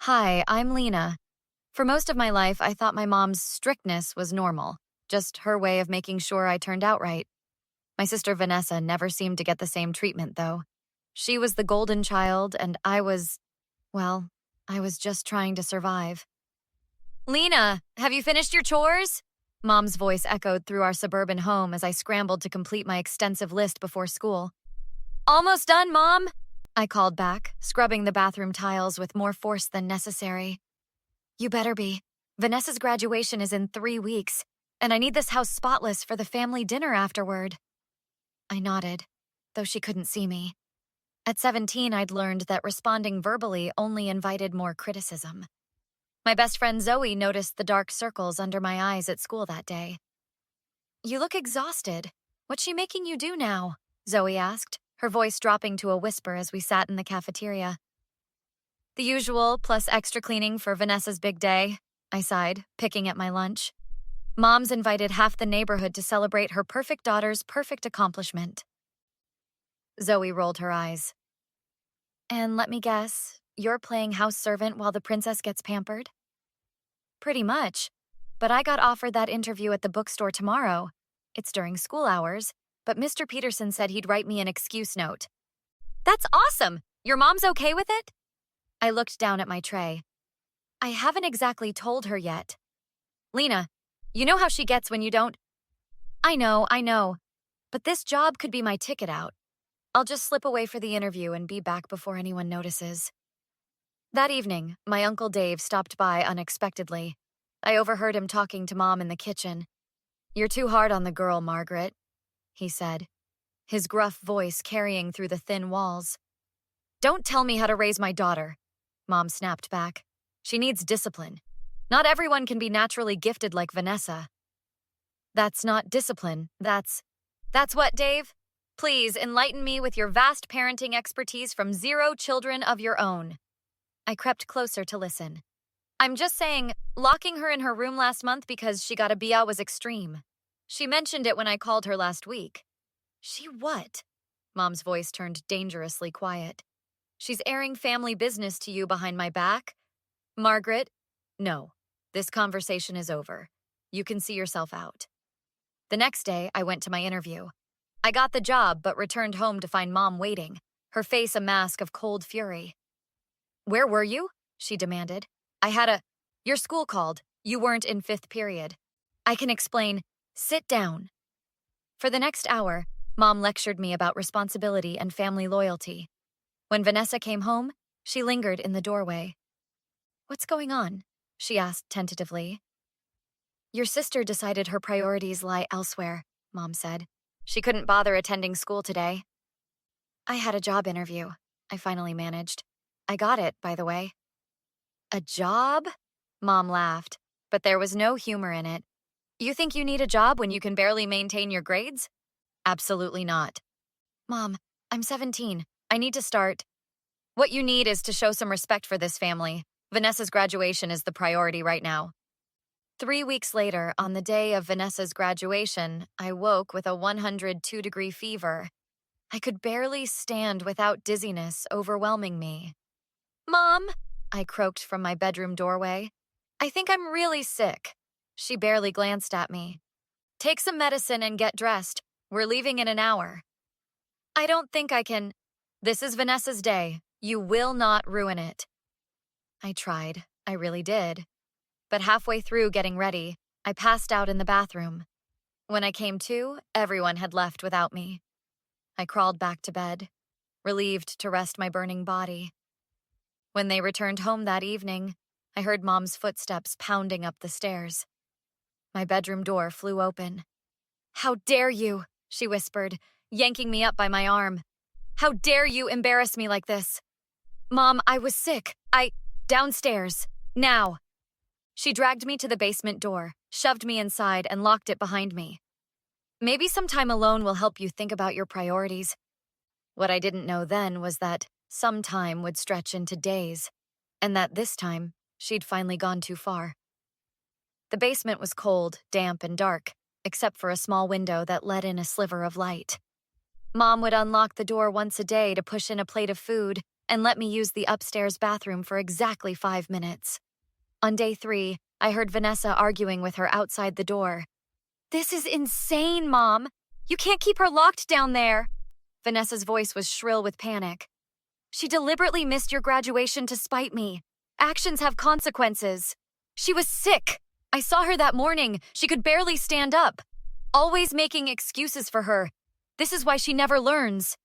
Hi, I'm Lena. For most of my life, I thought my mom's strictness was normal, just her way of making sure I turned out right. My sister Vanessa never seemed to get the same treatment, though. She was the golden child, and well, I was just trying to survive. Lena, have you finished your chores? Mom's voice echoed through our suburban home as I scrambled to complete my extensive list before school. Almost done, Mom, I called back, scrubbing the bathroom tiles with more force than necessary. You better be. Vanessa's graduation is in 3 weeks, and I need this house spotless for the family dinner afterward. I nodded, though she couldn't see me. At 17, I'd learned that responding verbally only invited more criticism. My best friend Zoe noticed the dark circles under my eyes at school that day. You look exhausted. What's she making you do now? Zoe asked, her voice dropping to a whisper as we sat in the cafeteria. The usual, plus extra cleaning for Vanessa's big day, I sighed, picking at my lunch. Mom's invited half the neighborhood to celebrate her perfect daughter's perfect accomplishment. Zoe rolled her eyes. And let me guess, you're playing house servant while the princess gets pampered? Pretty much. But I got offered that interview at the bookstore tomorrow. It's during school hours, but Mr. Peterson said he'd write me an excuse note. That's awesome! Your mom's okay with it? I looked down at my tray. I haven't exactly told her yet. Lena, you know how she gets when you don't... I know. But this job could be my ticket out. I'll just slip away for the interview and be back before anyone notices. That evening, my Uncle Dave stopped by unexpectedly. I overheard him talking to Mom in the kitchen. You're too hard on the girl, Margaret, he said, his gruff voice carrying through the thin walls. Don't tell me how to raise my daughter, Mom snapped back. She needs discipline. Not everyone can be naturally gifted like Vanessa. That's not discipline, that's what, Dave? Please enlighten me with your vast parenting expertise from 0 children of your own. I crept closer to listen. I'm just saying, locking her in her room last month because she got a BA was extreme. She mentioned it when I called her last week. She what? Mom's voice turned dangerously quiet. She's airing family business to you behind my back? Margaret, no. This conversation is over. You can see yourself out. The next day, I went to my interview. I got the job, but returned home to find Mom waiting, her face a mask of cold fury. Where were you? She demanded. Your school called. You weren't in 5th period. I can explain. Sit down. For the next hour, Mom lectured me about responsibility and family loyalty. When Vanessa came home, she lingered in the doorway. What's going on? She asked tentatively. Your sister decided her priorities lie elsewhere, Mom said. She couldn't bother attending school today. I had a job interview, I finally managed. I got it, by the way. A job? Mom laughed, but there was no humor in it. You think you need a job when you can barely maintain your grades? Absolutely not. Mom, I'm 17. I need to start. What you need is to show some respect for this family. Vanessa's graduation is the priority right now. 3 weeks later, on the day of Vanessa's graduation, I woke with a 102-degree fever. I could barely stand without dizziness overwhelming me. Mom, I croaked from my bedroom doorway. I think I'm really sick. She barely glanced at me. Take some medicine and get dressed. We're leaving in an hour. I don't think I can. This is Vanessa's day. You will not ruin it. I tried. I really did. But halfway through getting ready, I passed out in the bathroom. When I came to, everyone had left without me. I crawled back to bed, relieved to rest my burning body. When they returned home that evening, I heard Mom's footsteps pounding up the stairs. My bedroom door flew open. How dare you, she whispered, yanking me up by my arm. How dare you embarrass me like this? Mom, I was sick. Downstairs. Now. She dragged me to the basement door, shoved me inside, and locked it behind me. Maybe some time alone will help you think about your priorities. What I didn't know then was that some time would stretch into days, and that this time, she'd finally gone too far. The basement was cold, damp, and dark, except for a small window that let in a sliver of light. Mom would unlock the door once a day to push in a plate of food and let me use the upstairs bathroom for exactly 5 minutes. On day 3, I heard Vanessa arguing with her outside the door. "This is insane, Mom! You can't keep her locked down there!" Vanessa's voice was shrill with panic. "She deliberately missed your graduation to spite me. Actions have consequences. She was sick. I saw her that morning. She could barely stand up. Always making excuses for her. This is why she never learns.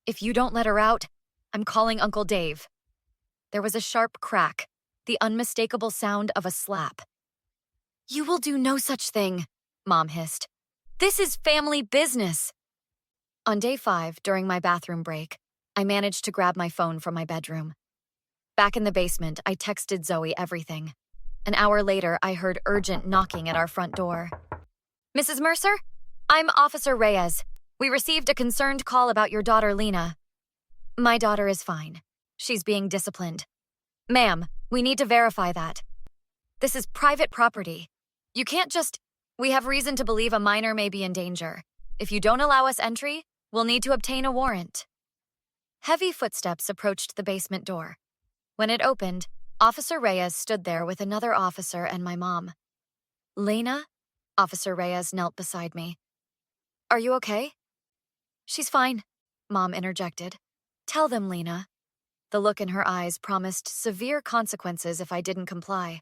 If you don't let her out, I'm calling Uncle Dave." There was a sharp crack, the unmistakable sound of a slap. "You will do no such thing," Mom hissed. "This is family business." On day 5, during my bathroom break, I managed to grab my phone from my bedroom. Back in the basement, I texted Zoe everything. An hour later, I heard urgent knocking at our front door. "Mrs. Mercer? I'm Officer Reyes. We received a concerned call about your daughter, Lena." "My daughter is fine. She's being disciplined." "Ma'am, we need to verify that. This is private property. You can't just— We have reason to believe a minor may be in danger. If you don't allow us entry, we'll need to obtain a warrant." Heavy footsteps approached the basement door. When it opened, Officer Reyes stood there with another officer and my mom. "Lena?" Officer Reyes knelt beside me. "Are you okay?" "She's fine," Mom interjected. "Tell them, Lena." The look in her eyes promised severe consequences if I didn't comply.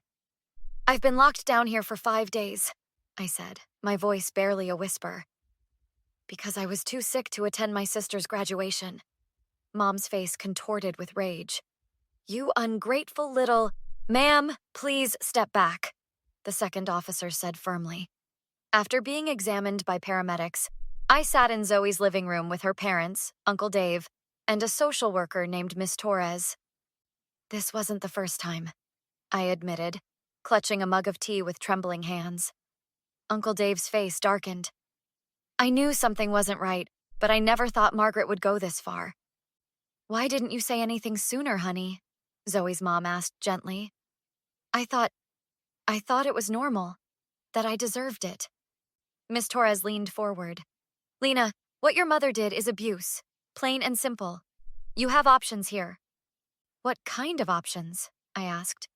"I've been locked down here for 5 days," I said, my voice barely a whisper. "Because I was too sick to attend my sister's graduation." Mom's face contorted with rage. "You ungrateful little— Ma'am, please step back," the second officer said firmly. After being examined by paramedics, I sat in Zoe's living room with her parents, Uncle Dave, and a social worker named Miss Torres. "This wasn't the first time," I admitted, clutching a mug of tea with trembling hands. Uncle Dave's face darkened. "I knew something wasn't right, but I never thought Margaret would go this far." "Why didn't you say anything sooner, honey?" Zoe's mom asked gently. I thought it was normal, that I deserved it." Miss Torres leaned forward. "Lena, what your mother did is abuse, plain and simple. You have options here." "What kind of options?" I asked.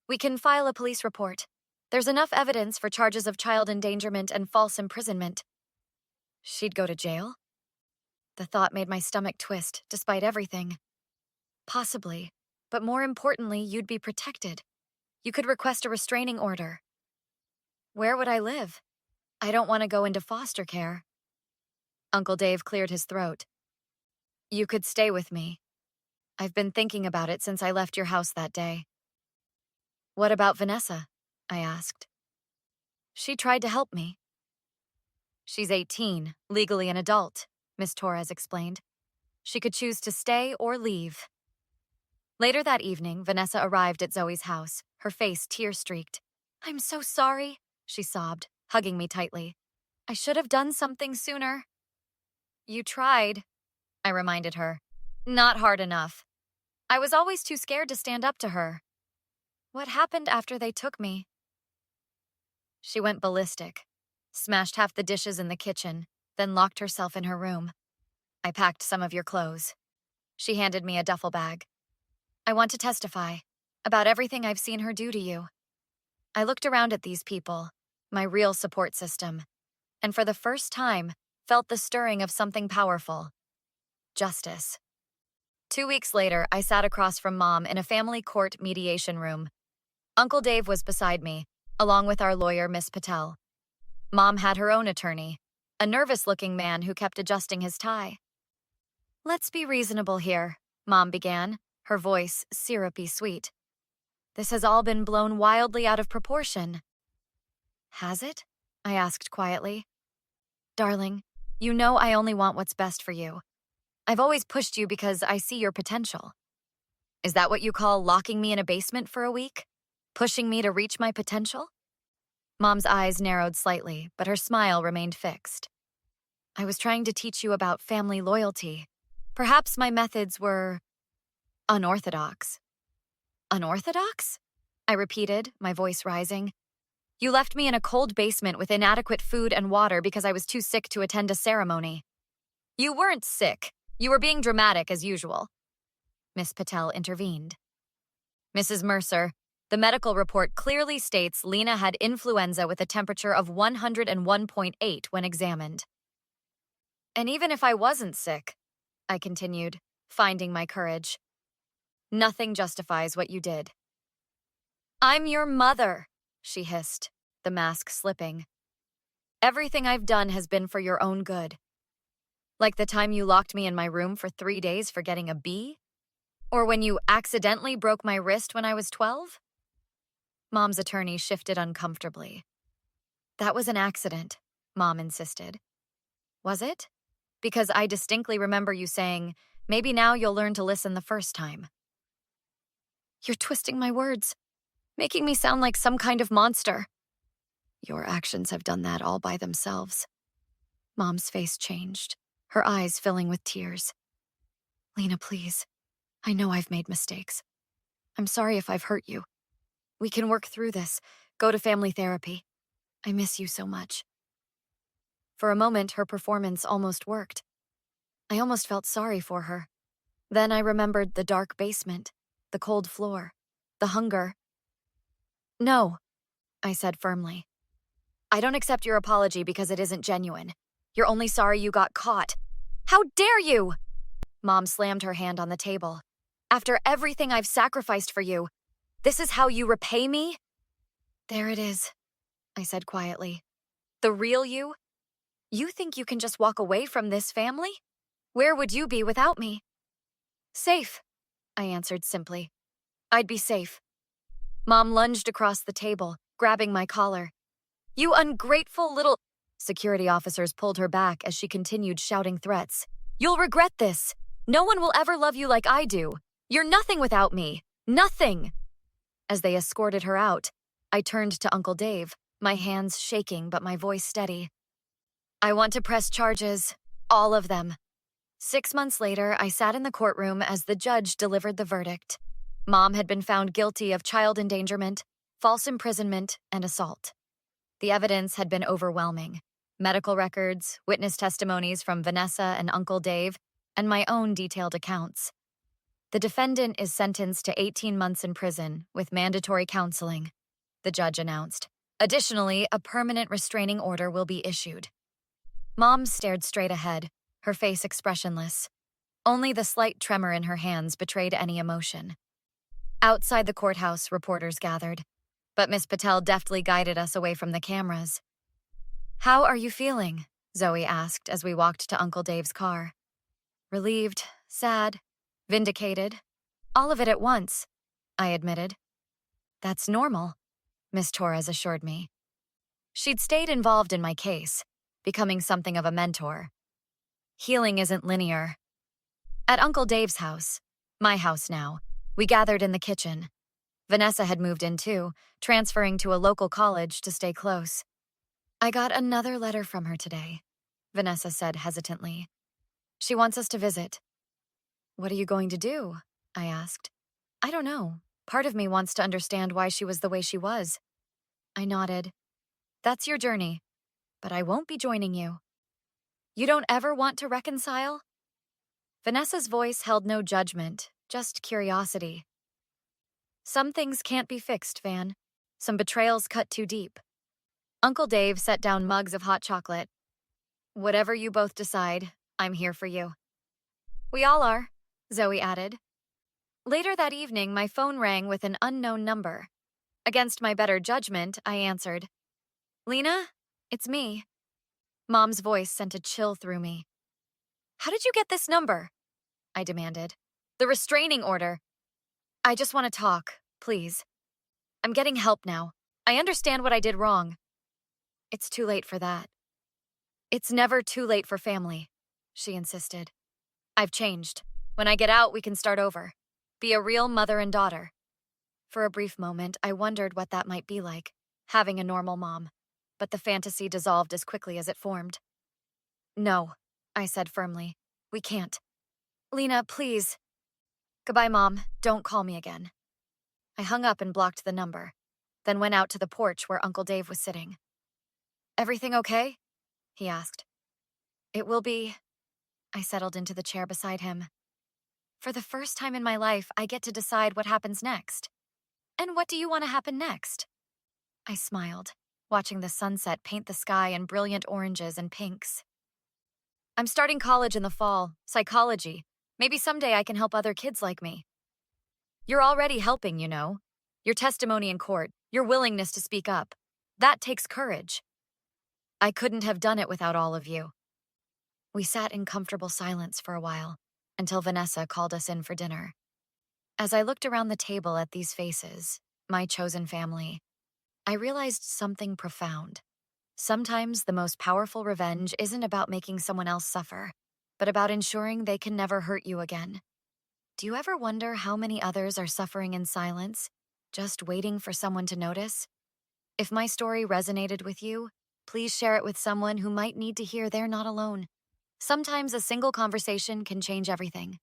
"We can file a police report. There's enough evidence for charges of child endangerment and false imprisonment." "She'd go to jail?" The thought made my stomach twist, despite everything. "Possibly, but more importantly, you'd be protected. You could request a restraining order." "Where would I live? I don't want to go into foster care." Uncle Dave cleared his throat. "You could stay with me. I've been thinking about it since I left your house that day." "What about Vanessa?" I asked. "She tried to help me." "She's 18, legally an adult," Miss Torres explained. "She could choose to stay or leave." Later that evening, Vanessa arrived at Zoe's house, her face tear-streaked. "I'm so sorry," she sobbed, hugging me tightly. "I should have done something sooner." "You tried," I reminded her. "Not hard enough. I was always too scared to stand up to her." "What happened after they took me?" She went ballistic, smashed half the dishes in the kitchen, then locked herself in her room. "I packed some of your clothes." She handed me a duffel bag. "I want to testify about everything I've seen her do to you." I looked around at these people, my real support system, and for the first time, felt the stirring of something powerful. Justice. 2 weeks later, I sat across from Mom in a family court mediation room. Uncle Dave was beside me, along with our lawyer, Miss Patel. Mom had her own attorney, a nervous-looking man who kept adjusting his tie. "Let's be reasonable here," Mom began, her voice syrupy sweet. "This has all been blown wildly out of proportion." "Has it?" I asked quietly. "Darling, you know I only want what's best for you. I've always pushed you because I see your potential. Is that what you call locking me in a basement for a week? Pushing me to reach my potential?" Mom's eyes narrowed slightly, but her smile remained fixed. "I was trying to teach you about family loyalty. Perhaps my methods were unorthodox." "Unorthodox?" I repeated, my voice rising. "You left me in a cold basement with inadequate food and water because I was too sick to attend a ceremony." "You weren't sick. You were being dramatic as usual." Miss Patel intervened. Mrs. Mercer, the medical report clearly states Lena had influenza with a temperature of 101.8 when examined. And even if I wasn't sick, I continued, finding my courage, nothing justifies what you did. I'm your mother, she hissed, the mask slipping. Everything I've done has been for your own good. Like the time you locked me in my room for 3 days for getting a B? Or when you accidentally broke my wrist when I was 12? Mom's attorney shifted uncomfortably. That was an accident, Mom insisted. Was it? Because I distinctly remember you saying, maybe now you'll learn to listen the first time. You're twisting my words, making me sound like some kind of monster. Your actions have done that all by themselves. Mom's face changed, her eyes filling with tears. Lena, please. I know I've made mistakes. I'm sorry if I've hurt you. We can work through this. Go to family therapy. I miss you so much. For a moment, her performance almost worked. I almost felt sorry for her. Then I remembered the dark basement, the cold floor, the hunger. No, I said firmly. I don't accept your apology because it isn't genuine. You're only sorry you got caught. How dare you? Mom slammed her hand on the table. After everything I've sacrificed for you, this is how you repay me? There it is, I said quietly. The real you? You think you can just walk away from this family? Where would you be without me? Safe, I answered simply. I'd be safe. Mom lunged across the table, grabbing my collar. You ungrateful little... Security officers pulled her back as she continued shouting threats. You'll regret this. No one will ever love you like I do. You're nothing without me. Nothing. As they escorted her out, I turned to Uncle Dave, my hands shaking but my voice steady. I want to press charges. All of them. 6 months later, I sat in the courtroom as the judge delivered the verdict. Mom had been found guilty of child endangerment, false imprisonment, and assault. The evidence had been overwhelming. Medical records, witness testimonies from Vanessa and Uncle Dave, and my own detailed accounts. The defendant is sentenced to 18 months in prison with mandatory counseling, the judge announced. Additionally, a permanent restraining order will be issued. Mom stared straight ahead, her face expressionless. Only the slight tremor in her hands betrayed any emotion. Outside the courthouse, reporters gathered, but Miss Patel deftly guided us away from the cameras. How are you feeling? Zoe asked as we walked to Uncle Dave's car. Relieved, sad, vindicated, all of it at once, I admitted. That's normal, Miss Torres assured me. She'd stayed involved in my case, becoming something of a mentor. Healing isn't linear. At Uncle Dave's house, my house now, we gathered in the kitchen. Vanessa had moved in too, transferring to a local college to stay close. I got another letter from her today, Vanessa said hesitantly. She wants us to visit. What are you going to do? I asked. I don't know. Part of me wants to understand why she was the way she was. I nodded. That's your journey, but I won't be joining you. You don't ever want to reconcile? Vanessa's voice held no judgment, just curiosity. Some things can't be fixed, Van. Some betrayals cut too deep. Uncle Dave set down mugs of hot chocolate. Whatever you both decide, I'm here for you. We all are, Zoe added. Later that evening, my phone rang with an unknown number. Against my better judgment, I answered. Lena, it's me. Mom's voice sent a chill through me. How did you get this number? I demanded. The restraining order. I just want to talk, please. I'm getting help now. I understand what I did wrong. It's too late for that. It's never too late for family, she insisted. I've changed. When I get out, we can start over. Be a real mother and daughter. For a brief moment, I wondered what that might be like, having a normal mom. But the fantasy dissolved as quickly as it formed. No, I said firmly. We can't. Lena, please. Goodbye, Mom. Don't call me again. I hung up and blocked the number, then went out to the porch where Uncle Dave was sitting. Everything okay? He asked. It will be. I settled into the chair beside him. For the first time in my life, I get to decide what happens next. And what do you want to happen next? I smiled, watching the sunset paint the sky in brilliant oranges and pinks. I'm starting college in the fall, psychology. Maybe someday I can help other kids like me. You're already helping, you know. Your testimony in court, your willingness to speak up. That takes courage. I couldn't have done it without all of you. We sat in comfortable silence for a while, until Vanessa called us in for dinner. As I looked around the table at these faces, my chosen family, I realized something profound. Sometimes the most powerful revenge isn't about making someone else suffer, but about ensuring they can never hurt you again. Do you ever wonder how many others are suffering in silence, just waiting for someone to notice? If my story resonated with you, please share it with someone who might need to hear they're not alone. Sometimes a single conversation can change everything.